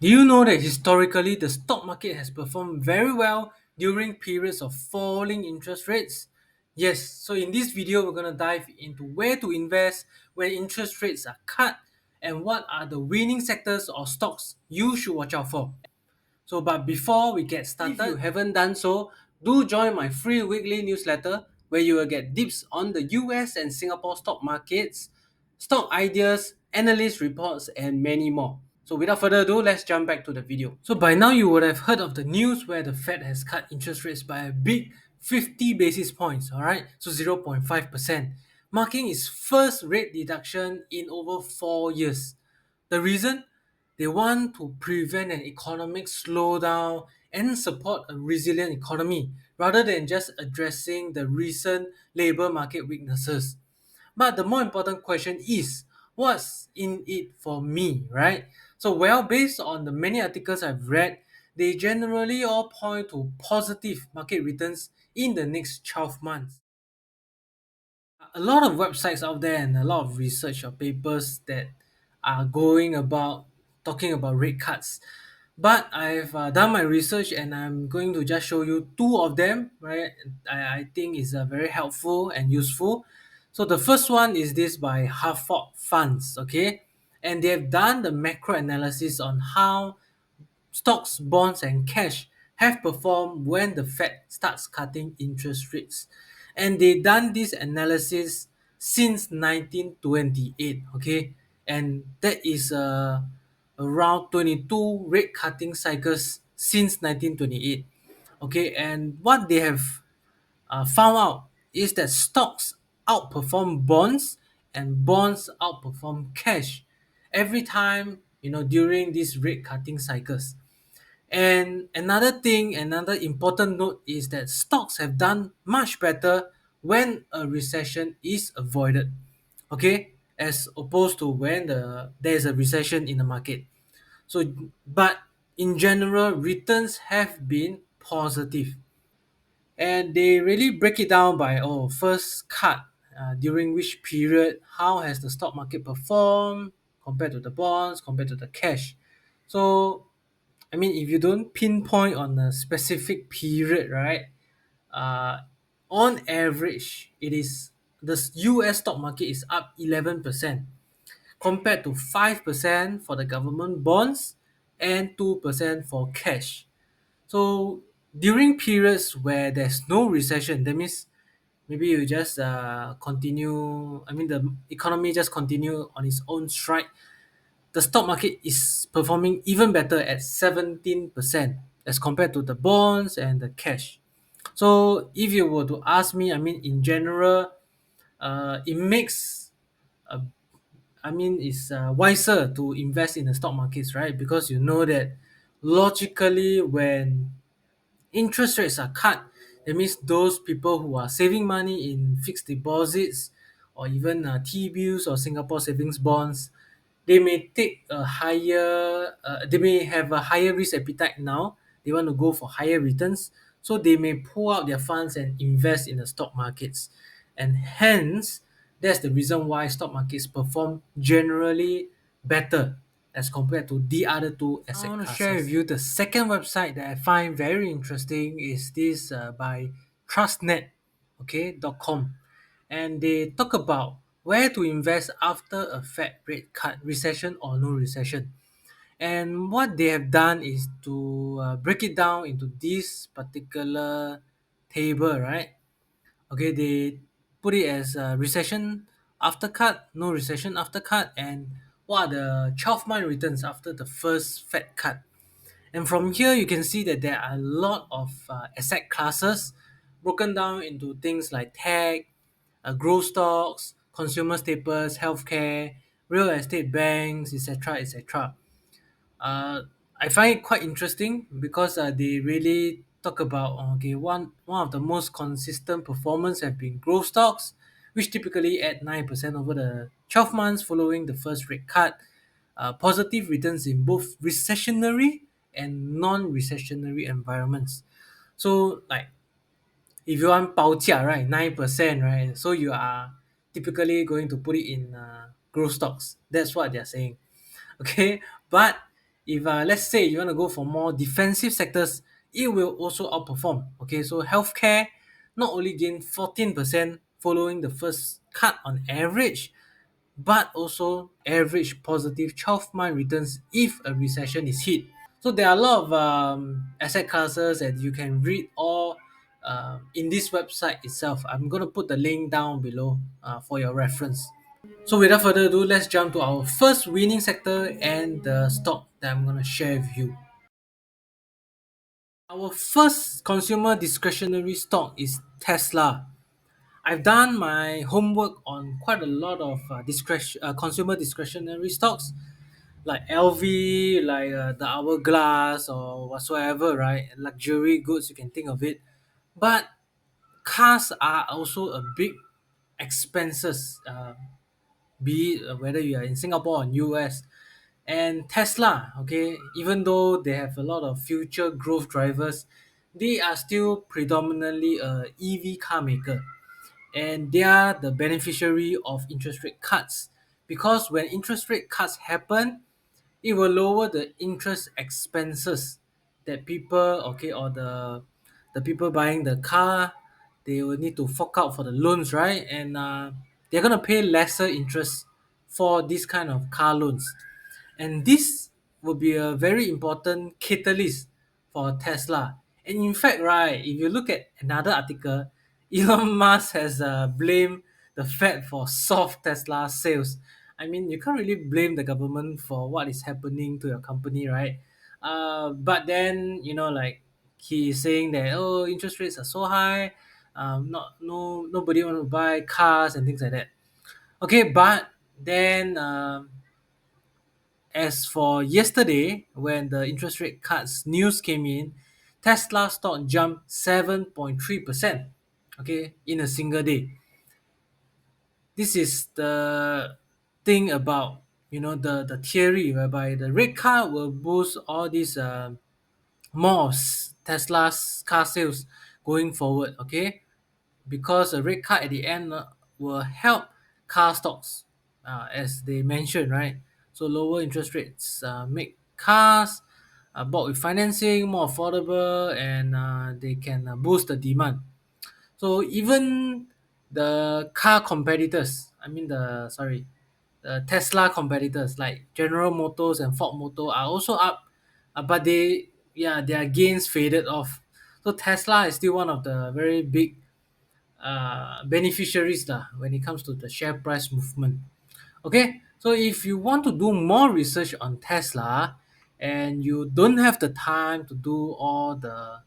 Do you know that historically the stock market has performed very well during periods of falling interest rates? Yes, so in this video we're going to dive into where to invest when interest rates are cut and what are the winning sectors or stocks you should watch out for. So, but before we get started, if you haven't done so, do join my free weekly newsletter where you will get tips on the US and Singapore stock markets, stock ideas, analyst reports, and many more. So, without further ado, let's jump back to the video. So, by now, you would have heard of the news where the Fed has cut interest rates by a big 50 basis points, alright? So, 0.5%, marking its first rate deduction in over 4 years. The reason? They want to prevent an economic slowdown and support a resilient economy rather than just addressing the recent labor market weaknesses. But the more important question is, what's in it for me, right? So, well, based on the many articles I've read, they generally all point to positive market returns in the next 12 months. A lot of websites out there and a lot of research or papers that are going about talking about rate cuts. But I've done my research and I'm going to just show you two of them, right? I think is very helpful and useful. So the first one is this by Hartford Funds, okay? And they have done the macro analysis on how stocks, bonds, and cash have performed when the Fed starts cutting interest rates. And they done this analysis since 1928, okay? And that is around 22 rate cutting cycles since 1928. Okay, and what they have found out is that stocks outperform bonds and bonds outperform cash every time, during these rate cutting cycles. And another important note is that stocks have done much better when a recession is avoided, okay, as opposed to when there's a recession in the market. So, but in general, returns have been positive, and they really break it down by first cut, during which period, how has the stock market performed compared to the bonds, compared to the cash. So I mean, if you don't pinpoint on a specific period, right? Uh, on average, it is the U.S. stock market is up 11% compared to 5% for the government bonds and 2% for cash. So during periods where there's no recession, that means maybe you just continue. I mean, the economy just continue on its own stride. The stock market is performing even better at 17% as compared to the bonds and the cash. So if you were to ask me, I mean, in general, it makes, uh, I mean, it's wiser to invest in the stock markets, right? Because you know that logically, when interest rates are cut, that means those people who are saving money in fixed deposits or even T-bills or Singapore savings bonds, they may have a higher risk appetite now. They want to go for higher returns, so they may pull out their funds and invest in the stock markets, and hence that's the reason why stock markets perform generally better as compared to the other two asset classes. I want to share with you the second website that I find very interesting is this by trustnet, okay, .com, and they talk about where to invest after a Fed rate cut, recession or no recession. And what they have done is to break it down into this particular table, right? Okay, they put it as recession after cut, no recession after cut, and what are the 12-month returns after the first Fed cut. And from here, you can see that there are a lot of asset classes broken down into things like tech, growth stocks, consumer staples, healthcare, real estate, banks, etc., etc. uh, I find it quite interesting because they really talk about okay, one of the most consistent performance have been growth stocks, which typically add 9% over the 12 months following the first rate cut. Positive returns in both recessionary and non-recessionary environments. So like if you want 报价, right, 9%, right? So you are typically going to put it in growth stocks. That's what they're saying. Okay, but If let's say you want to go for more defensive sectors, it will also outperform. Okay, so healthcare not only gained 14% following the first cut on average, but also average positive 12-month returns if a recession is hit. So there are a lot of asset classes that you can read all in this website itself. I'm going to put the link down below for your reference. So without further ado, let's jump to our first winning sector and the stock that I'm going to share with you. Our first consumer discretionary stock is Tesla. I've done my homework on quite a lot of consumer discretionary stocks like LV, like the Hourglass or whatsoever, right? Luxury goods, you can think of it. But cars are also a big expenses, be it whether you are in Singapore or US. And Tesla, okay, even though they have a lot of future growth drivers, they are still predominantly a EV car maker, and they are the beneficiary of interest rate cuts, because when interest rate cuts happen, it will lower the interest expenses that people, okay, or the people buying the car, they will need to fork out for the loans, right? And they're gonna pay lesser interest for this kind of car loans, and this will be a very important catalyst for Tesla. And in fact, right, if you look at another article, Elon Musk has blamed the Fed for soft Tesla sales. I mean, you can't really blame the government for what is happening to your company, right? But then, like, he is saying that, oh, interest rates are so high, not no nobody want to buy cars and things like that. Okay, but then as for yesterday, when the interest rate cuts news came in, Tesla stock jumped 7.3%, okay, in a single day. This is the thing about, the theory whereby the rate cut will boost all these Tesla's car sales going forward, okay? Because a rate cut at the end will help car stocks, as they mentioned, right? So lower interest rates make cars bought with financing more affordable, and they can boost the demand. So even the car competitors, I mean the Tesla competitors like General Motors and Ford Motor are also up, but their gains faded off. So Tesla is still one of the very big beneficiaries lah when it comes to the share price movement. Okay, so if you want to do more research on Tesla and you don't have the time to do all the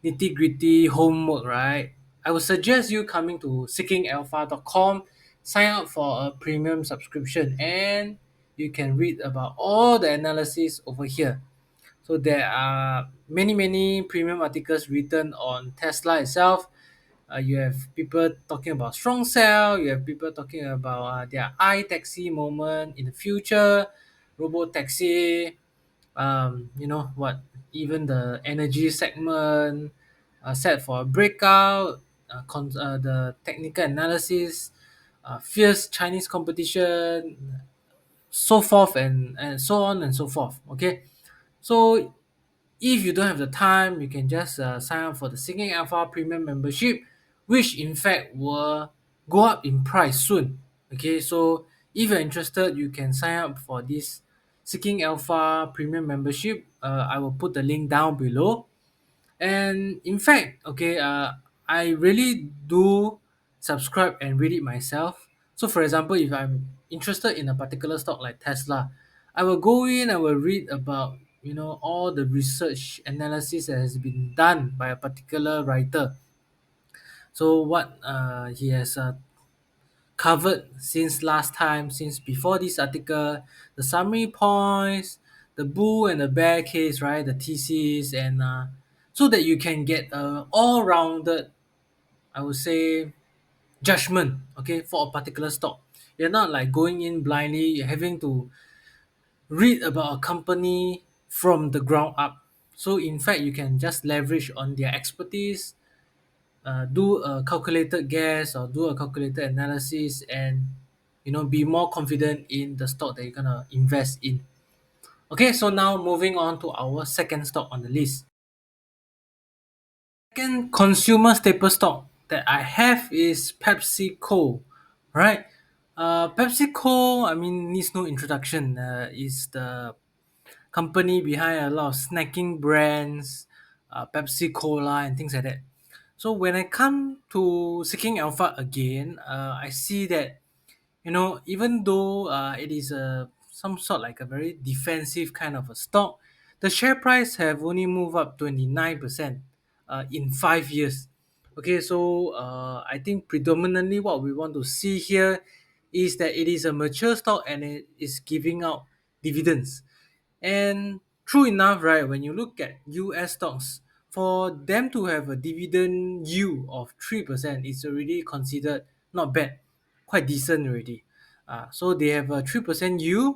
nitty gritty homework, right? I would suggest you coming to seekingalpha.com, sign up for a premium subscription, and you can read about all the analysis over here. So there are many premium articles written on Tesla itself. You have people talking about strong sell. You have people talking about their taxi moment in the future, robo taxi. You know what? Even the energy segment set for a breakout. The technical analysis, fierce Chinese competition, so forth and so on and so forth. Okay, so if you don't have the time, you can just sign up for the Seeking Alpha Premium membership, which in fact will go up in price soon. Okay, so if you're interested, you can sign up for this Seeking Alpha Premium membership. I will put the link down below. And in fact, okay, I really do subscribe and read it myself. So for example, if I'm interested in a particular stock like Tesla, I will go in, I will read about, all the research analysis that has been done by a particular writer. So what he has covered since last time, since before this article, the summary points, the bull and the bear case, right? The thesis, and so that you can get a all-rounded, I would say, judgment, okay, for a particular stock. You're not like going in blindly, you're having to read about a company from the ground up. So in fact, you can just leverage on their expertise, do a calculated guess or do a calculated analysis, and be more confident in the stock that you're gonna invest in. Okay, so now moving on to our second stock on the list. Second consumer staple stock that I have is PepsiCo, right? PepsiCo, I mean, needs no introduction. Is the company behind a lot of snacking brands, Pepsi Cola, and things like that. So when I come to seeking alpha again, I see that even though it is a some sort like a very defensive kind of a stock, the share price have only moved up 29% in 5 years. Okay, so I think predominantly what we want to see here is that it is a mature stock and it is giving out dividends. And true enough, right, when you look at US stocks, for them to have a dividend yield of 3%, it's already considered not bad, quite decent already. So they have a 3% yield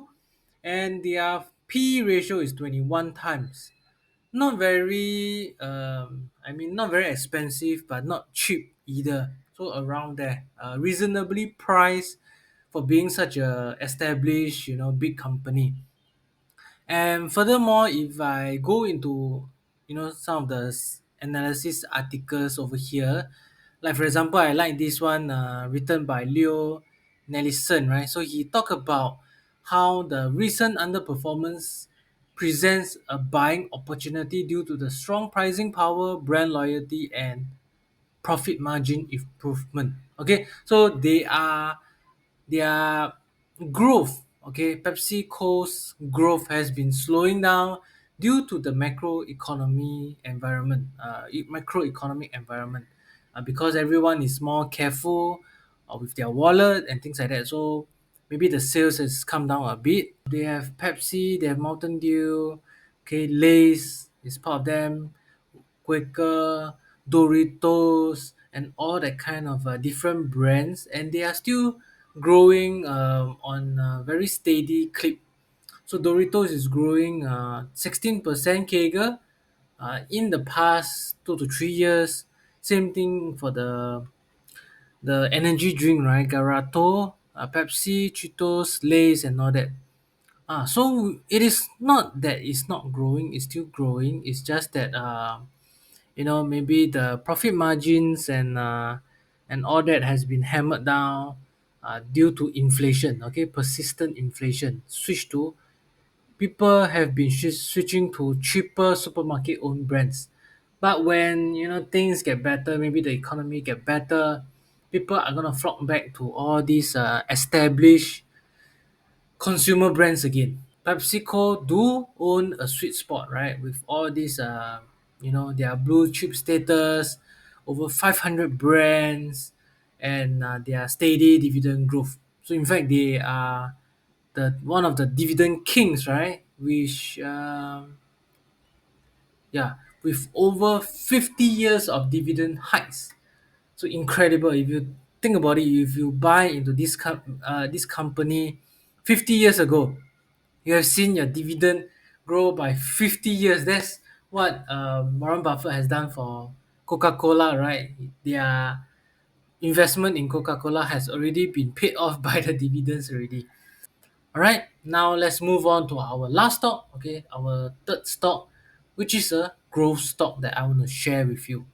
and their P ratio is 21 times. Not very, I mean, not very expensive, but not cheap either. So around there, reasonably priced for being such a established, big company. And furthermore, if I go into some of the analysis articles over here, like for example, I like this one written by Leo Nelson, right? So he talked about how the recent underperformance presents a buying opportunity due to the strong pricing power, brand loyalty, and profit margin improvement. Okay, so their growth, okay, PepsiCo's growth has been slowing down due to the macroeconomic environment, because everyone is more careful with their wallet and things like that. So maybe the sales has come down a bit. They have Pepsi, they have Mountain Dew, okay, Lay's is part of them, Quaker, Doritos, and all that kind of different brands, and they are still growing on a very steady clip. So Doritos is growing 16% CAGR in the past 2 to 3 years. Same thing for the energy drink, right? Garato, Pepsi, Cheetos, Lay's, and all that. So it is not that it's not growing; it's still growing. It's just that maybe the profit margins and all that has been hammered down due to inflation, okay, persistent inflation. People have been switching to cheaper supermarket owned brands. But when things get better, maybe the economy get better, people are gonna flock back to all these established consumer brands again. PepsiCo do own a sweet spot, right? With all these, their blue chip status, over 500 brands, and their steady dividend growth. So in fact, they are the one of the dividend kings, right? Which, yeah, with over 50 years of dividend hikes. So incredible. If you think about it, if you buy into this company 50 years ago, you have seen your dividend grow by 50 years. That's what Warren Buffett has done for Coca-Cola, right? Their investment in Coca-Cola has already been paid off by the dividends already. All right, now let's move on to our last stock, okay, our third stock, which is a growth stock that I want to share with you.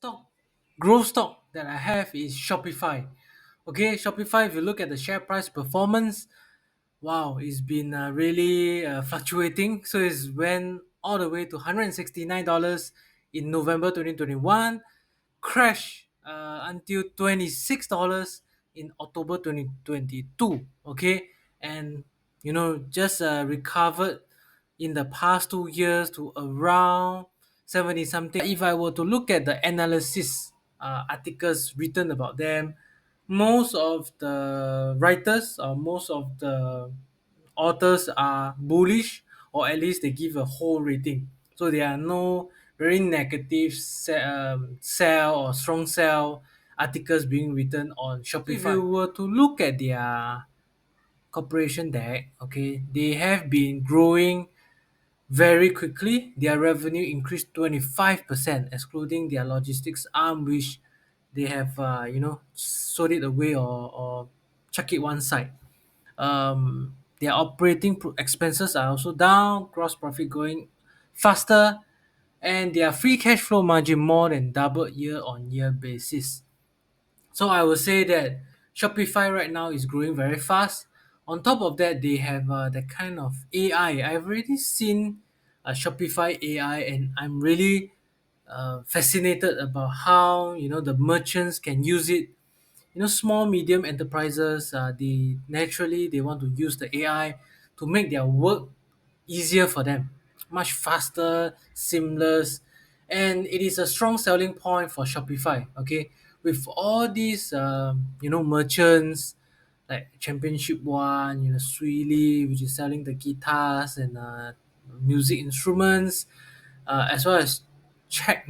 Stock growth stock that I have is Shopify. Okay, Shopify, if you look at the share price performance, wow, it's been really fluctuating. So it's went all the way to $169 in November 2021, crashed until $26 in October 2022. Okay, and just recovered in the past 2 years to around 70 something. If I were to look at the analysis articles written about them, most of the writers or most of the authors are bullish, or at least they give a whole rating. So there are no very negative sell or strong sell articles being written on Shopify. If you were to look at their corporation deck, okay, they have been growing very quickly. Their revenue increased 25%, excluding their logistics arm, which they have, sold it away or chuck it one side. Their operating expenses are also down, gross profit going faster, and their free cash flow margin more than doubled year on year basis. So I would say that Shopify right now is growing very fast. On top of that, they have that kind of AI. I've already seen Shopify AI, and I'm really fascinated about how the merchants can use it. Small medium enterprises, they naturally they want to use the AI to make their work easier for them, much faster, seamless, and it is a strong selling point for Shopify. Okay, with all these merchants like Championship One, Suili, which is selling the guitars and music instruments, as well as check,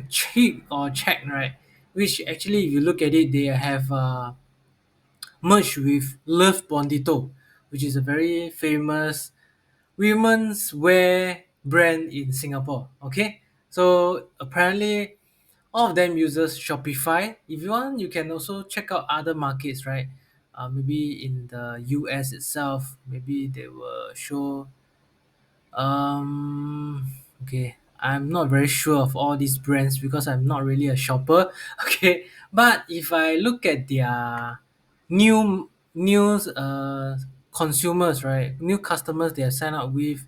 right? Which actually, if you look at it, they have merged with Love Bondito, which is a very famous women's wear brand in Singapore. Okay, so apparently all of them uses Shopify. If you want, you can also check out other markets, right? Maybe in the US itself, maybe they will show okay, I'm not very sure of all these brands because I'm not really a shopper. Okay, but if I look at their new consumers, right, new customers they have signed up with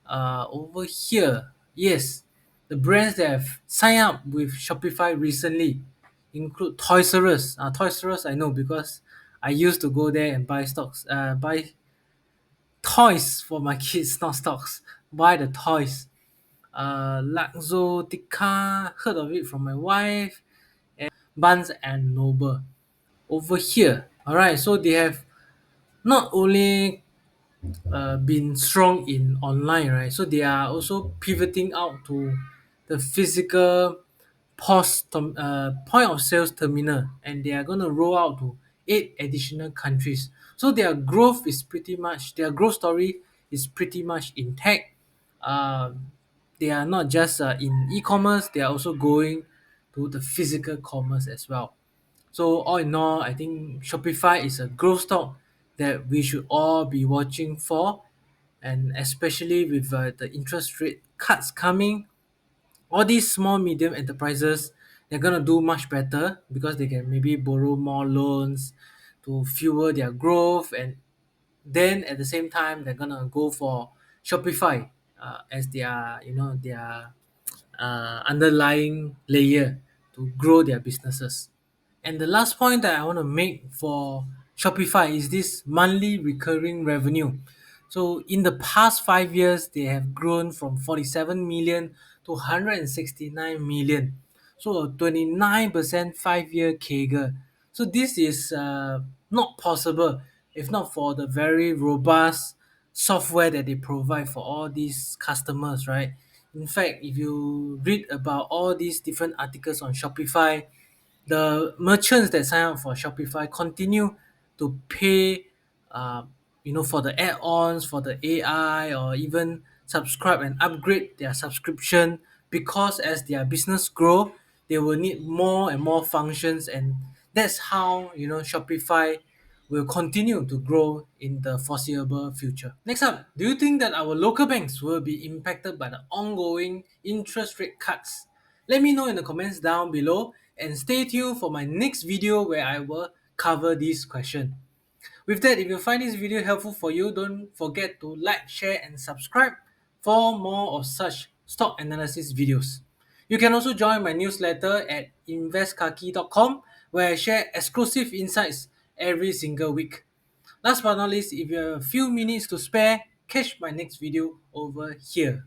over here, yes, the brands that have signed up with Shopify recently include Toys R Us. Toys R Us I know because I used to go there and buy toys for my kids, not stocks. Buy the toys. Laxotica, heard of it from my wife. Barnes and Noble over here. All right, so they have not only been strong in online, right? So they are also pivoting out to the physical point of sales terminal, and they are going to roll out to 8 additional countries. So their growth story is pretty much intact. They are not just in e-commerce; they are also going to the physical commerce as well. So all in all, I think Shopify is a growth stock that we should all be watching for, and especially with the interest rate cuts coming, all these small medium enterprises they're gonna do much better because they can maybe borrow more loans to fuel their growth, and then at the same time they're gonna go for Shopify as their underlying layer to grow their businesses. And the last point that I want to make for Shopify is this monthly recurring revenue. So in the past 5 years, they have grown from 47 million to 169 million. So a 29% 5-year CAGR. So this is not possible if not for the very robust software that they provide for all these customers, right? In fact, if you read about all these different articles on Shopify, the merchants that sign up for Shopify continue to pay, uh, for the add-ons, for the AI, or even subscribe and upgrade their subscription because as their business grow, they will need more and more functions, and that's how Shopify will continue to grow in the foreseeable future. Next up, do you think that our local banks will be impacted by the ongoing interest rate cuts? Let me know in the comments down below and stay tuned for my next video where I will cover this question. With that, if you find this video helpful for you, don't forget to like, share, and subscribe for more of such stock analysis videos. You can also join my newsletter at investkaki.com where I share exclusive insights every single week. Last but not least, if you have a few minutes to spare, catch my next video over here.